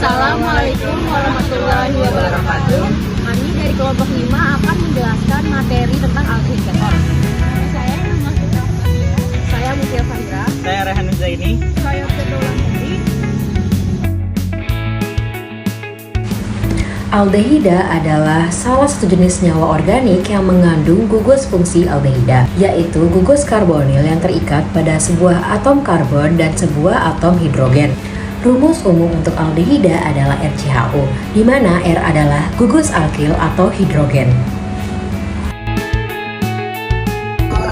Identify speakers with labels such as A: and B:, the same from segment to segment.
A: Assalamualaikum warahmatullahi wabarakatuh. Kami dari kelompok 5 akan menjelaskan materi tentang alkohol. Saya nama Fitra. Saya Mutia Fandra.
B: Saya Rehan Zaini.
A: Saya Fetola Mudi.
C: Aldehida adalah salah satu jenis nyawa organik yang mengandung gugus fungsi aldehida, yaitu gugus karbonil yang terikat pada sebuah atom karbon dan sebuah atom hidrogen. Rumus umum untuk aldehida adalah RCHO, di mana R adalah gugus alkil atau hidrogen.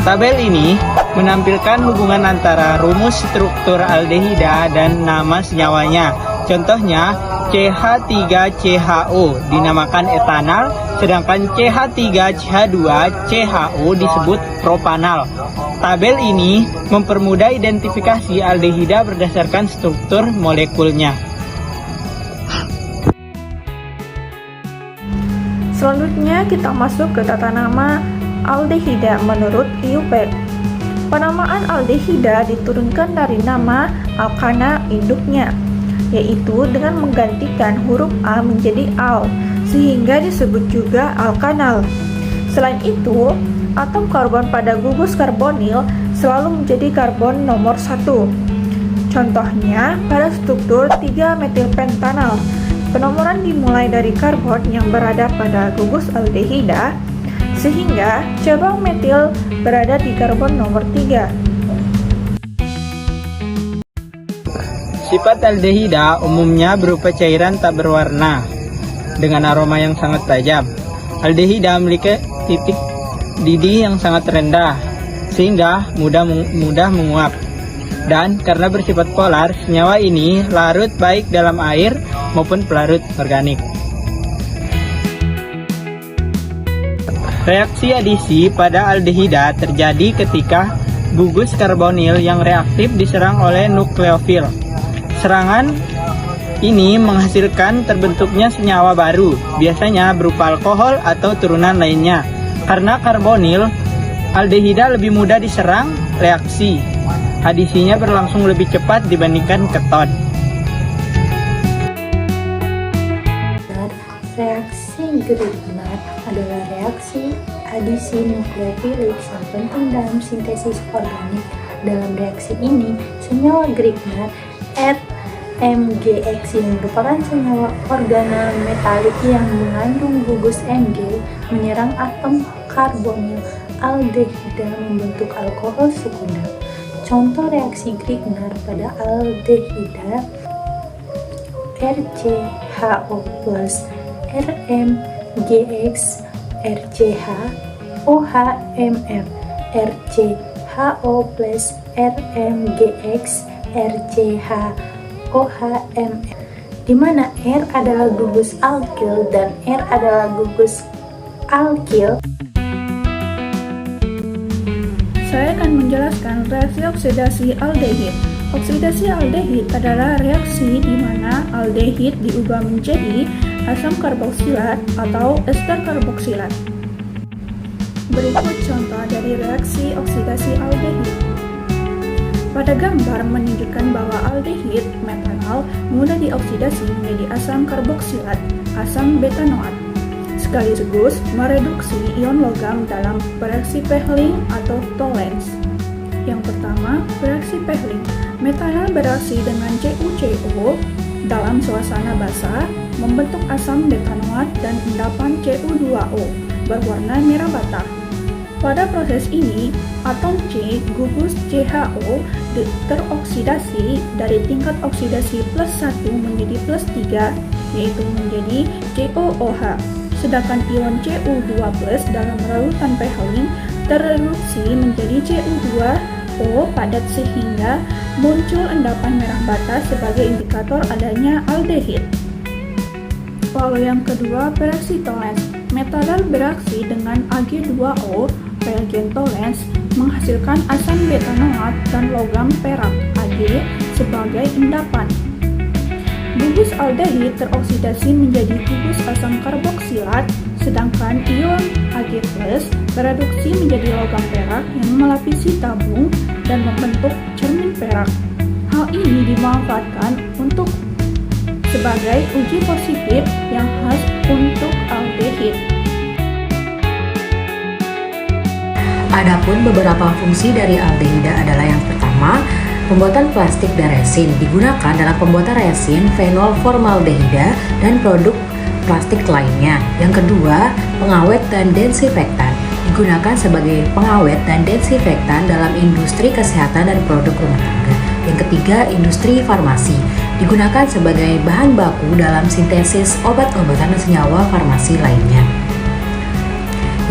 B: Tabel ini menampilkan hubungan antara rumus struktur aldehida dan nama senyawanya. Contohnya, CH3CHO dinamakan etanal, sedangkan CH3CH2CHO disebut propanal. Tabel ini mempermudah identifikasi aldehida berdasarkan struktur molekulnya.
D: Selanjutnya kita masuk ke tata nama aldehida menurut IUPAC. Penamaan aldehida diturunkan dari nama alkana induknya, yaitu dengan menggantikan huruf A menjadi al, sehingga disebut juga alkanal. Selain itu, atom karbon pada gugus karbonil selalu menjadi karbon nomor 1. Contohnya, pada struktur 3-metilpentanal, penomoran dimulai dari karbon yang berada pada gugus aldehida, sehingga cabang metil berada di karbon nomor 3.
B: Sifat aldehida umumnya berupa cairan tak berwarna dengan aroma yang sangat tajam. Aldehida memiliki titik didih yang sangat rendah sehingga mudah menguap. Dan karena bersifat polar, senyawa ini larut baik dalam air maupun pelarut organik. Reaksi adisi pada aldehida terjadi ketika gugus karbonil yang reaktif diserang oleh nukleofil. Serangan ini menghasilkan terbentuknya senyawa baru, biasanya berupa alkohol atau turunan lainnya. Karena karbonil, aldehida lebih mudah diserang reaksi. Adisinya berlangsung lebih cepat dibandingkan keton.
E: Reaksi Grignard adalah reaksi adisi nukleofilik yang penting dalam sintesis organik. Dalam reaksi ini, senyawa Grignard RMGX yang merupakan senyawa organometalik yang mengandung gugus Mg menyerang atom karbonil aldehida membentuk alkohol sekunder. Contoh reaksi Grignard pada aldehida RCHO plus RMGX RCH OHMR RCHO plus RMGX RCH OHMR, di mana R adalah gugus alkil dan R adalah gugus alkil.
D: Saya akan menjelaskan reaksi oksidasi aldehid. Oksidasi aldehid adalah reaksi di mana aldehid diubah menjadi asam karboksilat atau ester karboksilat. Berikut contoh dari reaksi oksidasi aldehid. Pada gambar menunjukkan bahwa aldehid metanol mudah dioksidasi menjadi asam karboksilat, asam betanoat, sekaligus mereduksi ion logam dalam reaksi Pehling atau Tollens. Yang pertama, reaksi Pehling. Metanol bereaksi dengan CuCO dalam suasana basah, membentuk asam betanoat dan endapan Cu2O berwarna merah bata. Pada proses ini, atom C gugus CHO teroksidasi dari tingkat oksidasi plus 1 menjadi plus 3, yaitu menjadi COOH. Sedangkan ion Cu2 plus dalam larutan Pehling tereduksi menjadi Cu2O padat sehingga muncul endapan merah bata sebagai indikator adanya aldehid. Lalu yang kedua, reaksi Tollens. Metanol bereaksi dengan Ag2O reagen Tollens menghasilkan asam betanoat dan logam perak Ag sebagai endapan. Gugus aldehid teroksidasi menjadi gugus asam karboksilat, sedangkan ion Ag+ tereduksi menjadi logam perak yang melapisi tabung dan membentuk cermin perak. Hal ini dimanfaatkan untuk sebagai uji positif yang khas untuk aldehid.
C: Adapun beberapa fungsi dari aldehida adalah yang pertama, pembuatan plastik dan resin digunakan dalam pembuatan resin fenol formaldehida dan produk plastik lainnya. Yang kedua, pengawet dan desinfektan digunakan sebagai pengawet dan desinfektan dalam industri kesehatan dan produk rumah tangga. Yang ketiga, industri farmasi digunakan sebagai bahan baku dalam sintesis obat-obatan dan senyawa farmasi lainnya.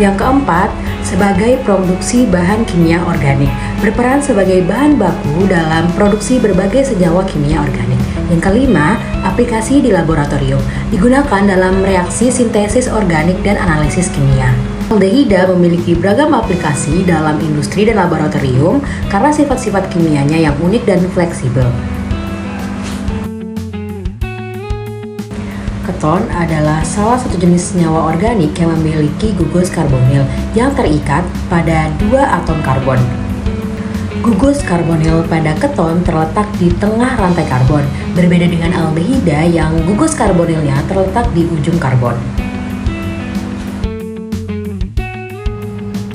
C: Yang keempat, sebagai produksi bahan kimia organik, berperan sebagai bahan baku dalam produksi berbagai senyawa kimia organik. Yang kelima, aplikasi di laboratorium, digunakan dalam reaksi sintesis organik dan analisis kimia. Aldehida memiliki beragam aplikasi dalam industri dan laboratorium karena sifat-sifat kimianya yang unik dan fleksibel. Keton adalah salah satu jenis senyawa organik yang memiliki gugus karbonil yang terikat pada dua atom karbon. Gugus karbonil pada keton terletak di tengah rantai karbon, berbeda dengan aldehida yang gugus karbonilnya terletak di ujung karbon.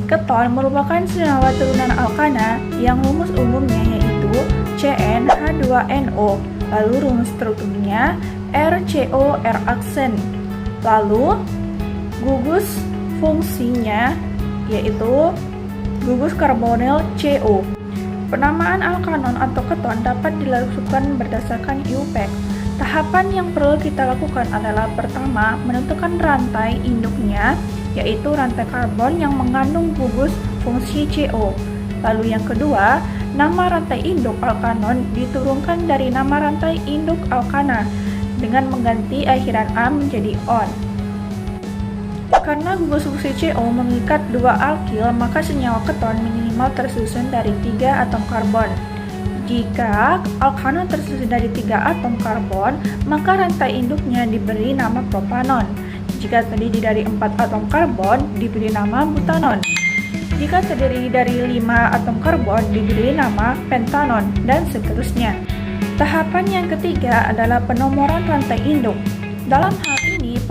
D: Keton merupakan senyawa turunan alkana yang rumus umumnya yaitu CnH2NO, lalu rumus strukturnya RCO R aksen. Lalu gugus fungsinya yaitu gugus karbonil CO. Penamaan alkanon atau keton dapat dilakukan berdasarkan IUPAC. Tahapan yang perlu kita lakukan adalah pertama, menentukan rantai induknya yaitu rantai karbon yang mengandung gugus fungsi CO. Lalu yang kedua, nama rantai induk alkanon diturunkan dari nama rantai induk alkana dengan mengganti akhiran A menjadi on. Karena gugus fungsi CO mengikat dua alkil, maka senyawa keton minimal tersusun dari 3 atom karbon. Jika alkana tersusun dari 3 atom karbon, maka rantai induknya diberi nama propanon. Jika terdiri dari 4 atom karbon, diberi nama butanon. Jika terdiri dari 5 atom karbon, diberi nama pentanon, dan seterusnya. Tahapan yang ketiga adalah penomoran rantai induk. Dalam hal ini,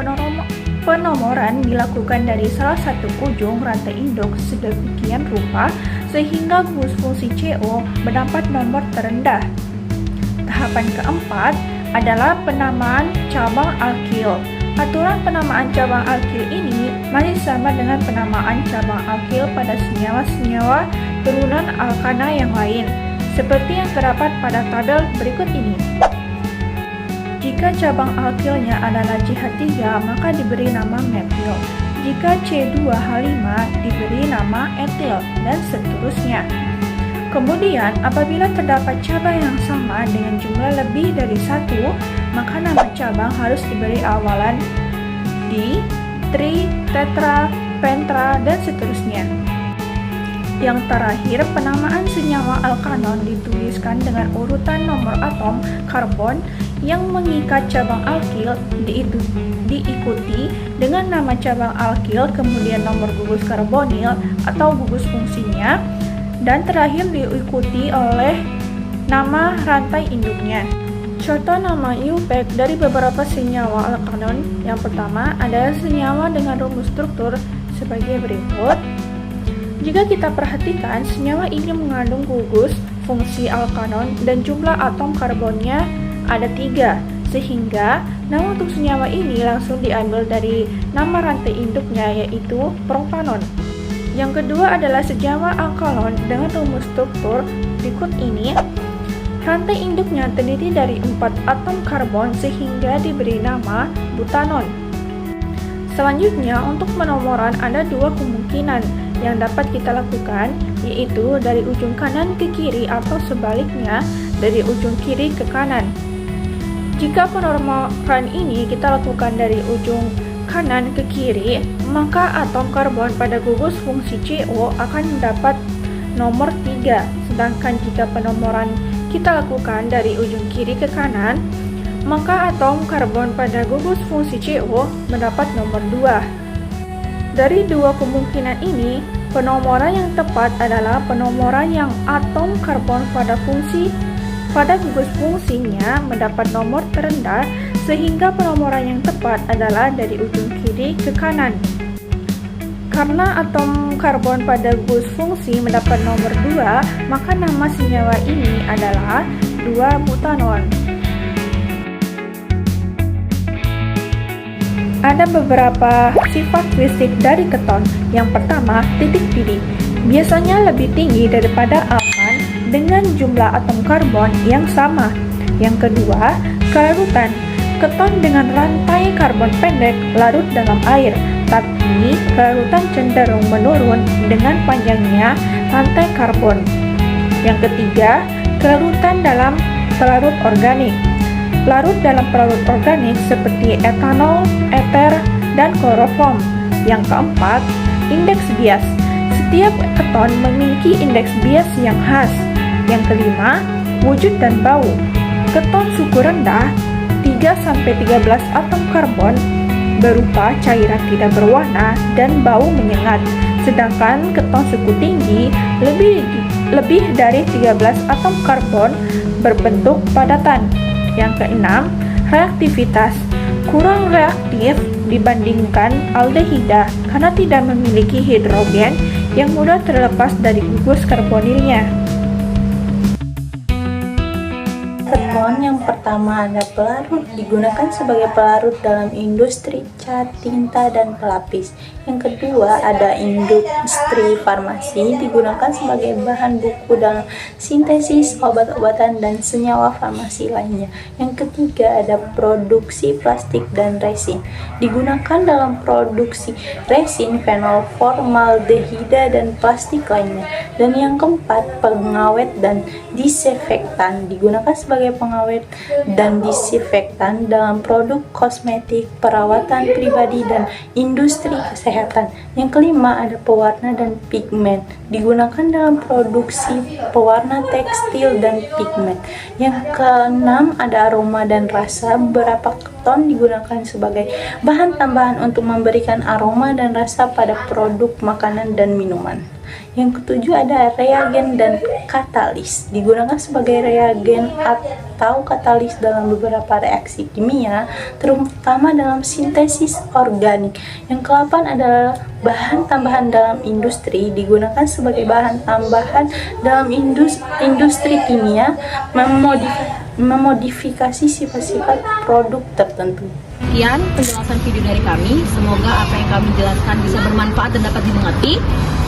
D: penomoran dilakukan dari salah satu ujung rantai induk sedemikian rupa sehingga gugus fungsi CO mendapat nomor terendah. Tahapan keempat adalah penamaan cabang alkil. Aturan penamaan cabang alkil ini masih sama dengan penamaan cabang alkil pada senyawa-senyawa turunan alkana yang lain, seperti yang terdapat pada tabel berikut ini. Jika cabang alkilnya adalah CH3, maka diberi nama metil. Jika C2H5, diberi nama etil, dan seterusnya. Kemudian, apabila terdapat cabang yang sama dengan jumlah lebih dari 1, maka nama cabang harus diberi awalan di, tri, tetra, pentra, dan seterusnya. Yang terakhir, penamaan senyawa alkanon dituliskan dengan urutan nomor atom karbon yang mengikat cabang alkil, diikuti dengan nama cabang alkil, kemudian nomor gugus karbonil atau gugus fungsinya, dan terakhir diikuti oleh nama rantai induknya. Contoh nama IUPAC dari beberapa senyawa alkanon. Yang pertama adalah senyawa dengan rumus struktur sebagai berikut. Jika kita perhatikan, senyawa ini mengandung gugus fungsi alkanon dan jumlah atom karbonnya ada 3, sehingga nama untuk senyawa ini langsung diambil dari nama rantai induknya yaitu propanon. Yang kedua adalah senyawa alkalon dengan rumus struktur berikut ini. Rantai induknya terdiri dari 4 atom karbon sehingga diberi nama butanon. Selanjutnya, untuk penomoran ada 2 kemungkinan yang dapat kita lakukan, yaitu dari ujung kanan ke kiri atau sebaliknya dari ujung kiri ke kanan. Jika penomoran ini kita lakukan dari ujung kanan ke kiri, maka atom karbon pada gugus fungsi CO akan mendapat nomor 3. Sedangkan jika penomoran kita lakukan dari ujung kiri ke kanan, maka atom karbon pada gugus fungsi CO mendapat nomor 2. Dari 2 kemungkinan ini, penomoran yang tepat adalah penomoran yang atom karbon pada gugus fungsinya mendapat nomor terendah, sehingga penomoran yang tepat adalah dari ujung kiri ke kanan. Karena atom karbon pada gugus fungsi mendapat nomor 2, maka nama senyawa ini adalah 2-butanol. Ada beberapa sifat fisik dari keton. Yang pertama, titik pilih. Biasanya lebih tinggi daripada alkan dengan jumlah atom karbon yang sama. Yang kedua, kelarutan. Keton dengan rantai karbon pendek larut dalam air, tapi kelarutan cenderung menurun dengan panjangnya rantai karbon. Yang ketiga, kelarutan dalam pelarut organik. Larut dalam pelarut organik seperti etanol, eter, dan kloroform. Yang keempat, indeks bias. Setiap keton memiliki indeks bias yang khas. Yang kelima, wujud dan bau. Keton suku rendah 3-13 atom karbon berupa cairan tidak berwarna dan bau menyengat. Sedangkan keton suku tinggi lebih dari 13 atom karbon berbentuk padatan. Yang keenam, reaktivitas. Kurang reaktif dibandingkan aldehida karena tidak memiliki hidrogen yang mudah terlepas dari gugus karbonilnya.
E: Keton yang pertama ada pelarut, digunakan sebagai pelarut dalam industri cat, tinta, dan pelapis. Yang kedua ada industri farmasi, digunakan sebagai bahan buku dalam sintesis obat-obatan dan senyawa farmasi lainnya. Yang ketiga ada produksi plastik dan resin, digunakan dalam produksi resin, fenol, formaldehida, dan plastik lainnya. Dan yang keempat, pengawet dan disinfektan, digunakan sebagai pengawet dan disinfektan dalam produk kosmetik, perawatan pribadi, dan industri kesehatan. Yang kelima ada pewarna dan pigmen, digunakan dalam produksi pewarna tekstil dan pigmen. Yang keenam ada aroma dan rasa, beberapa keton digunakan sebagai bahan tambahan untuk memberikan aroma dan rasa pada produk makanan dan minuman. Yang ketujuh ada reagen dan katalis, digunakan sebagai reagen atau katalis dalam beberapa reaksi kimia, terutama dalam sintesis organik. Yang kedelapan adalah bahan tambahan dalam industri, digunakan sebagai bahan tambahan dalam industri kimia, memodifikasi sifat-sifat produk tertentu.
A: Sekian penjelasan video dari kami. Semoga apa yang kami jelaskan bisa bermanfaat dan dapat dimengerti.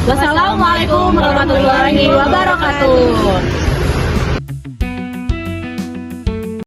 A: Wassalamualaikum warahmatullahi wabarakatuh.